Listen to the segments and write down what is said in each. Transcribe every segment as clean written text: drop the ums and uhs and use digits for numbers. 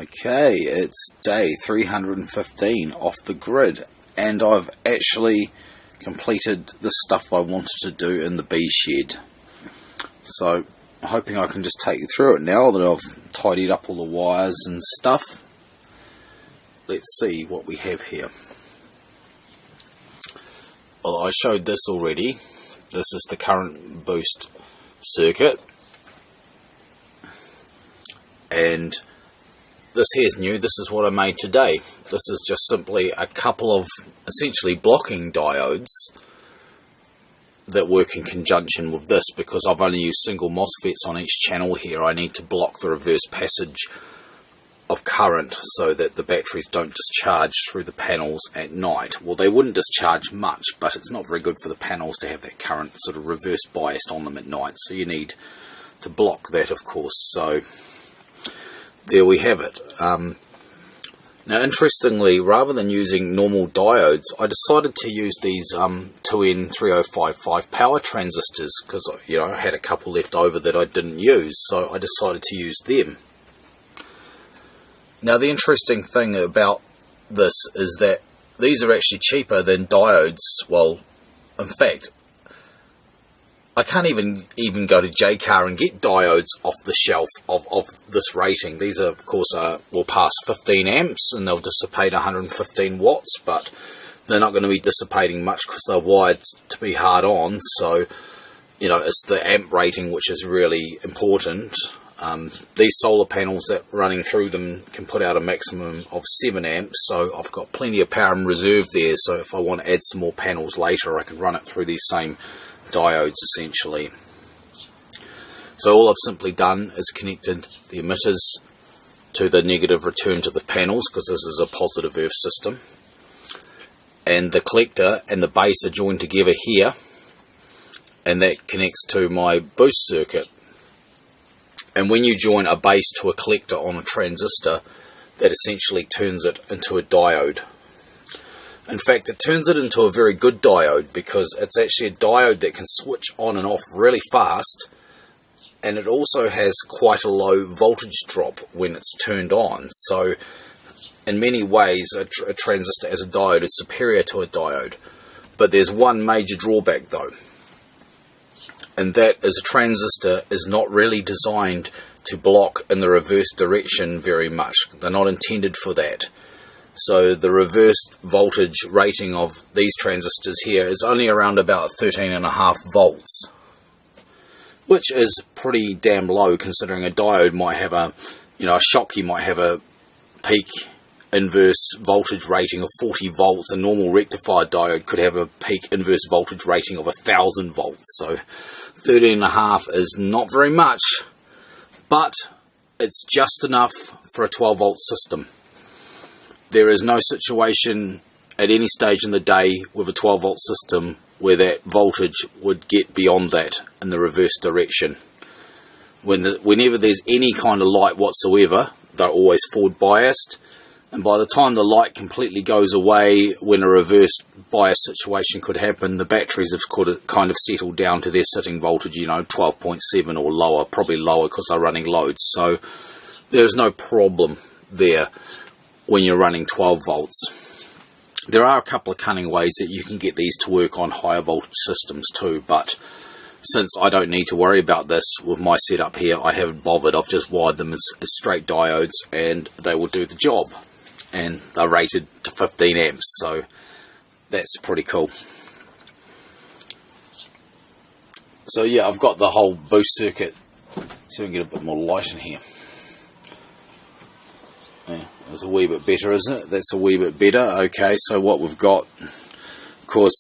Okay, it's day 315 off the grid, and I've actually completed the stuff I wanted to do in the bee shed. So, I'm hoping I can just take you through it now that I've tidied up all the wires and stuff. Let's see what we have here. Well, I showed this already. This is the current boost circuit. And this here's new. This is what I made today. This is just simply a couple of essentially blocking diodes that work in conjunction with this, because I've only used single MOSFETs on each channel here. I need to block the reverse passage of current so that the batteries don't discharge through the panels at night. Well, they wouldn't discharge much, but it's not very good for the panels to have that current sort of reverse biased on them at night, so you need to block that, of course. So there we have it. Now, interestingly, rather than using normal diodes, I decided to use these 2N3055 power transistors, because I had a couple left over that I didn't use, so I decided to use them. Now, the interesting thing about this is that these are actually cheaper than diodes. Well, in fact, I can't even go to JCar and get diodes off the shelf of this rating. These are, of course, will pass 15 amps and they'll dissipate 115 watts, but they're not going to be dissipating much because they're wired to be hard on. So, it's the amp rating which is really important. These solar panels that are running through them can put out a maximum of 7 amps, so I've got plenty of power in reserve there. So if I want to add some more panels later, I can run it through these same diodes essentially. So all I've simply done is connected the emitters to the negative return to the panels, because this is a positive earth system, and the collector and the base are joined together here, and that connects to my boost circuit. And when you join a base to a collector on a transistor, that essentially turns it into a diode. In fact, it turns it into a very good diode, because it's actually a diode that can switch on and off really fast, and it also has quite a low voltage drop when it's turned on. So in many ways a transistor as a diode is superior to a diode. But there's one major drawback though, and that is a transistor is not really designed to block in the reverse direction very much. They're not intended for that. So the reverse voltage rating of these transistors here is only around about 13.5 volts, which is pretty damn low considering a diode might have a Schottky might have a peak inverse voltage rating of 40 volts. A normal rectifier diode could have a peak inverse voltage rating of 1000 volts. So 13.5 is not very much, but it's just enough for a 12 volt system. There is no situation at any stage in the day with a 12 volt system where that voltage would get beyond that in the reverse direction. Whenever there's any kind of light whatsoever, they're always forward biased, and by the time the light completely goes away, when a reverse bias situation could happen, the batteries have kind of settled down to their sitting voltage, 12.7 or lower, probably lower because they're running loads. So there's no problem there when you're running 12 volts. There are a couple of cunning ways that you can get these to work on higher voltage systems too, but since I don't need to worry about this with my setup here, I haven't bothered. I've just wired them as straight diodes and they will do the job. And they're rated to 15 amps, so that's pretty cool. So yeah, I've got the whole boost circuit, so we can get a bit more light in here. Yeah, that's a wee bit better, isn't it? That's a wee bit better. Okay, so what we've got, of course,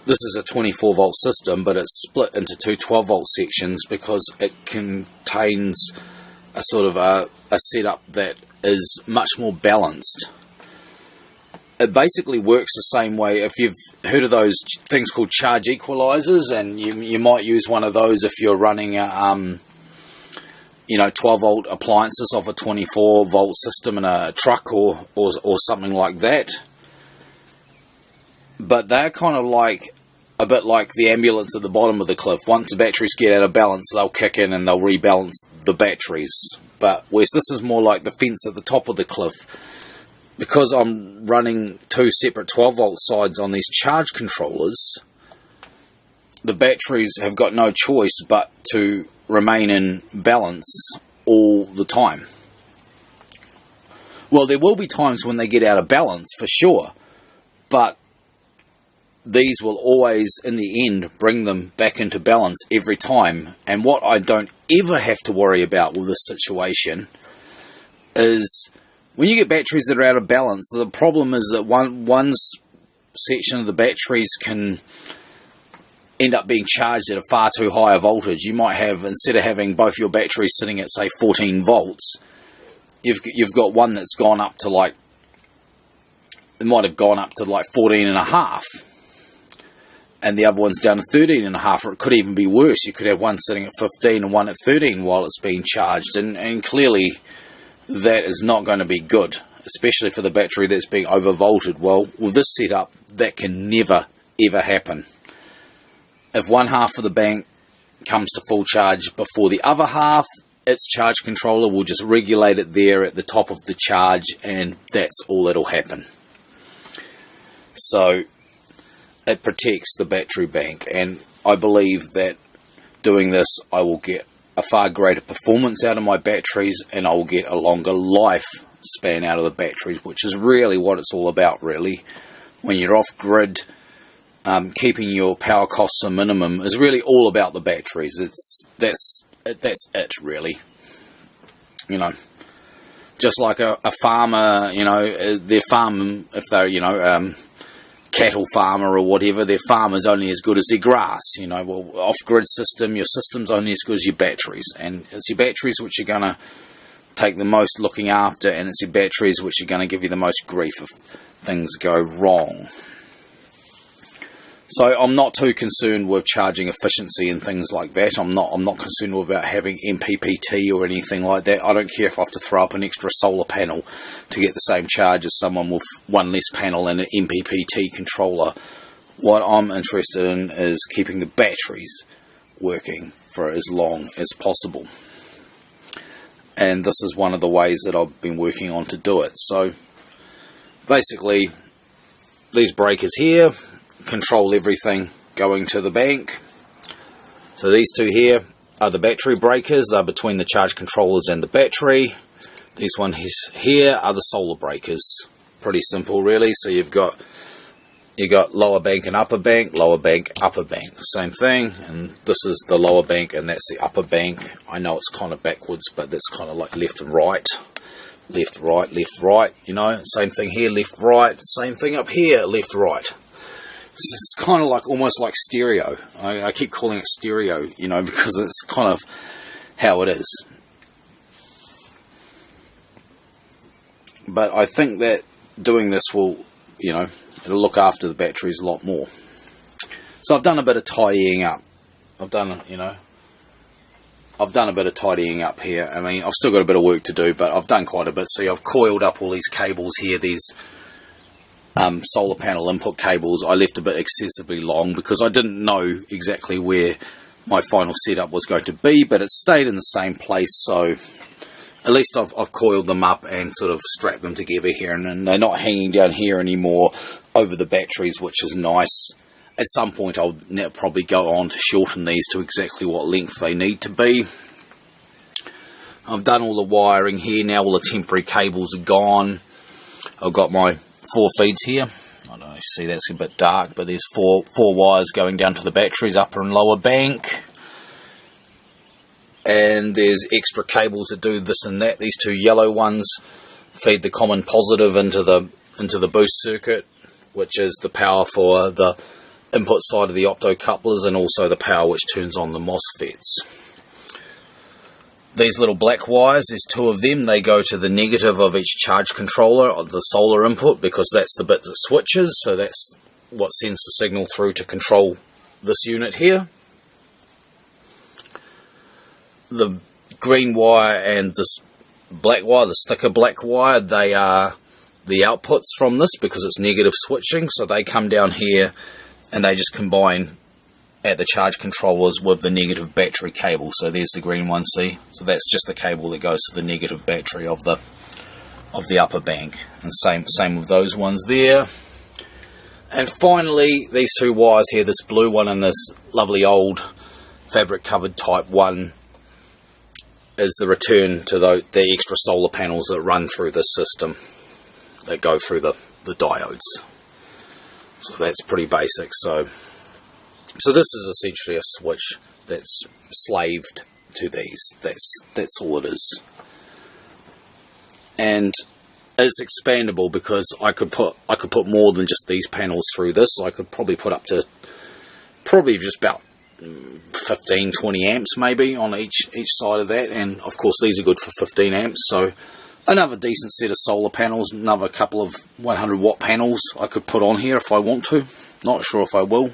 this is a 24 volt system, but it's split into two 12 volt sections because it contains a sort of a setup that is much more balanced. It basically works the same way. If you've heard of those things called charge equalizers, and you might use one of those if you're running 12 volt appliances off a 24 volt system in a truck or something like that. But they're kind of like a bit like the ambulance at the bottom of the cliff. Once the batteries get out of balance, they'll kick in and they'll rebalance the batteries. But whereas this is more like the fence at the top of the cliff, because I'm running two separate 12 volt sides on these charge controllers, the batteries have got no choice but to remain in balance all the time. Well, there will be times when they get out of balance for sure, but these will always, in the end, bring them back into balance every time. And what I don't ever have to worry about with this situation is when you get batteries that are out of balance, the problem is that one section of the batteries can end up being charged at a far too high a voltage. You might have, instead of having both your batteries sitting at, say, 14 volts, you've got one that's gone up to like, it might have gone up to like 14 and a half. And the other one's down to 13 and a half, or it could even be worse. You could have one sitting at 15 and one at 13 while it's being charged. And clearly that is not going to be good, especially for the battery that's being overvolted. Well, with this setup, that can never, ever happen. If one half of the bank comes to full charge before the other half, its charge controller will just regulate it there at the top of the charge, and that's all that'll happen. So it protects the battery bank, and I believe that doing this I will get a far greater performance out of my batteries, and I will get a longer life span out of the batteries, which is really what it's all about, really. When you're off grid, keeping your power costs a minimum is really all about the batteries. That's it, really. You know, just like a farmer, you know, their farm, if they're, you know, cattle farmer or whatever, their farm is only as good as their grass. You know, well, off-grid system, your system's only as good as your batteries, and it's your batteries which are going to take the most looking after, and it's your batteries which are going to give you the most grief if things go wrong. So I'm not too concerned with charging efficiency and things like that. I'm not concerned about having MPPT or anything like that. I don't care if I have to throw up an extra solar panel to get the same charge as someone with one less panel and an MPPT controller. What I'm interested in is keeping the batteries working for as long as possible. And this is one of the ways that I've been working on to do it. So basically, these breakers here control everything going to the bank. So these two here are the battery breakers. They're between the charge controllers and the battery. These ones here are the solar breakers. Pretty simple, really. So you've got lower bank and upper bank, lower bank, upper bank. Same thing. And this is the lower bank and that's the upper bank. I know it's kind of backwards, but that's kind of like left and right. Left, right, left, right. You know, same thing here, left, right. Same thing up here, left, right. It's kind of like almost like stereo. I keep calling it stereo, you know, because it's kind of how it is. But I think that doing this will, you know, it'll look after the batteries a lot more. So I've done a bit of tidying up. I've done a bit of tidying up here. I mean, I've still got a bit of work to do, but I've done quite a bit. See, I've coiled up all these cables here, these solar panel input cables. I left a bit excessively long because I didn't know exactly where my final setup was going to be, but it stayed in the same place, so at least I've coiled them up and sort of strapped them together here, and they're not hanging down here anymore over the batteries, which is nice. At some point I'll probably go on to shorten these to exactly what length they need to be. I've done all the wiring here. Now all the temporary cables are gone. I've got my 4 feeds here. I don't know if you see that's a bit dark, but there's four wires going down to the batteries, upper and lower bank. And there's extra cables that do this and that. These two yellow ones feed the common positive into the boost circuit, which is the power for the input side of the optocouplers, and also the power which turns on the MOSFETs. These little black wires, there's 2 of them. They go to the negative of each charge controller of the solar input, because that's the bit that switches. So that's what sends the signal through to control this unit here. The green wire and this black wire, this thicker black wire, they are the outputs from this, because it's negative switching. So they come down here and they just combine at the charge controllers with the negative battery cable. So there's the green one, see? So that's just the cable that goes to the negative battery of the upper bank. And same with those ones there. And finally, these two wires here, this blue one and this lovely old fabric covered type 1, is the return to the extra solar panels that run through this system, that go through the diodes. So that's pretty basic. So this is essentially a switch that's slaved to these. That's all it is. And it's expandable because I could put more than just these panels through this. I could probably put up to just about 15-20 amps maybe on each side of that, and of course these are good for 15 amps. So another decent set of solar panels, another couple of 100 watt panels I could put on here if I want to. Not sure if I will,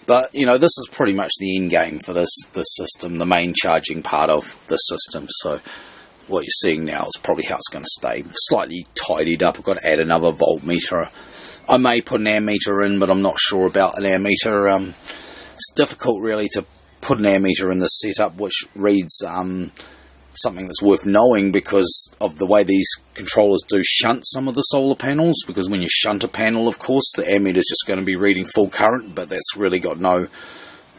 but you know, this is pretty much the end game for this system, the main charging part of the system. So what you're seeing now is probably how it's going to stay, slightly tidied up. I've got to add another voltmeter. I may put an ammeter in, but I'm not sure about an ammeter. It's difficult really to put an ammeter in this setup which reads something that's worth knowing, because of the way these controllers do shunt some of the solar panels. Because when you shunt a panel, of course, the ammeter is just going to be reading full current, but that's really got no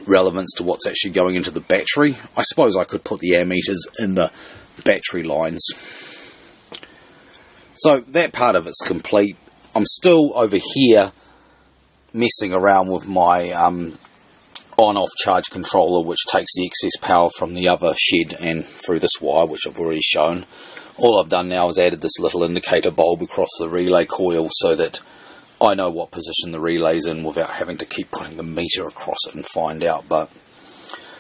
relevance to what's actually going into the battery. I suppose I could put the ammeters in the battery lines. So that part of it's complete. I'm still over here messing around with my on-off charge controller, which takes the excess power from the other shed and through this wire, which I've already shown. All I've done now is added this little indicator bulb across the relay coil so that I know what position the relay's in without having to keep putting the meter across it and find out. But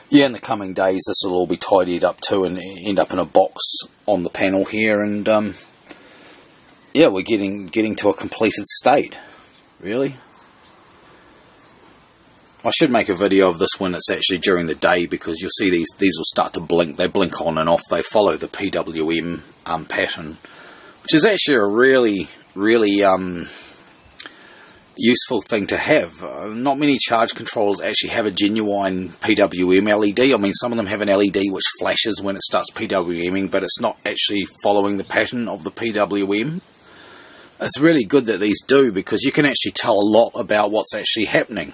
yeah, in the coming days this will all be tidied up too and end up in a box on the panel here, and yeah, we're getting to a completed state, really. I should make a video of this when it's actually during the day, because you'll see these will start to blink. They blink on and off. They follow the PWM pattern, which is actually a really useful thing to have. Not many charge controllers actually have a genuine PWM LED. I mean, some of them have an LED which flashes when it starts PWMing, but it's not actually following the pattern of the PWM. It's really good that these do, because you can actually tell a lot about what's actually happening.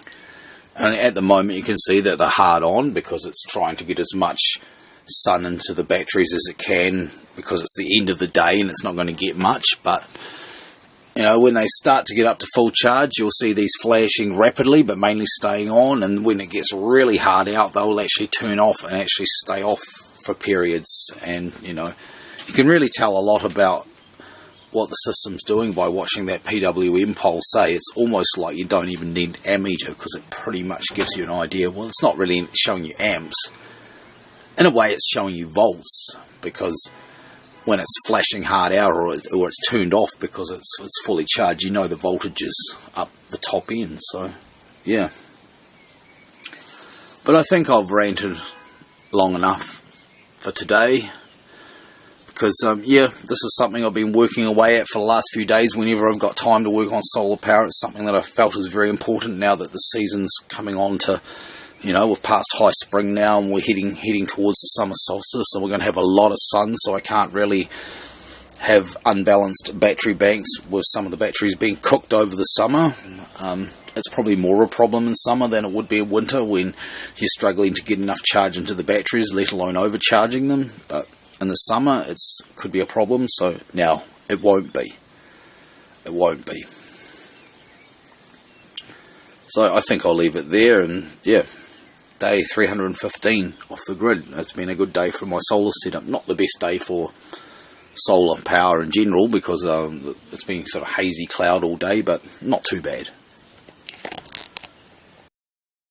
And at the moment you can see that they're hard on because it's trying to get as much sun into the batteries as it can, because it's the end of the day and it's not going to get much. But you know, when they start to get up to full charge, you'll see these flashing rapidly but mainly staying on, and when it gets really hard out they'll actually turn off and actually stay off for periods. And you know, you can really tell a lot about what the system's doing by watching that PWM pole. Say, it's almost like you don't even need ammeter, because it pretty much gives you an idea. Well, it's not really showing you amps. In a way, it's showing you volts, because when it's flashing hard out or it's turned off because it's fully charged, you know the voltage is up the top end. So, yeah. But I think I've ranted long enough for today. Because, yeah, this is something I've been working away at for the last few days. Whenever I've got time to work on solar power, it's something that I felt is very important now that the season's coming on to, you know, we're past high spring now and we're heading towards the summer solstice, so we're going to have a lot of sun, so I can't really have unbalanced battery banks with some of the batteries being cooked over the summer. It's probably more a problem in summer than it would be in winter, when you're struggling to get enough charge into the batteries, let alone overcharging them. But in the summer it could be a problem, so now it won't be. It won't be. So I think I'll leave it there, and yeah, day 315 off the grid. It's been a good day for my solar setup. Not the best day for solar power in general, because it's been sort of hazy cloud all day, but not too bad.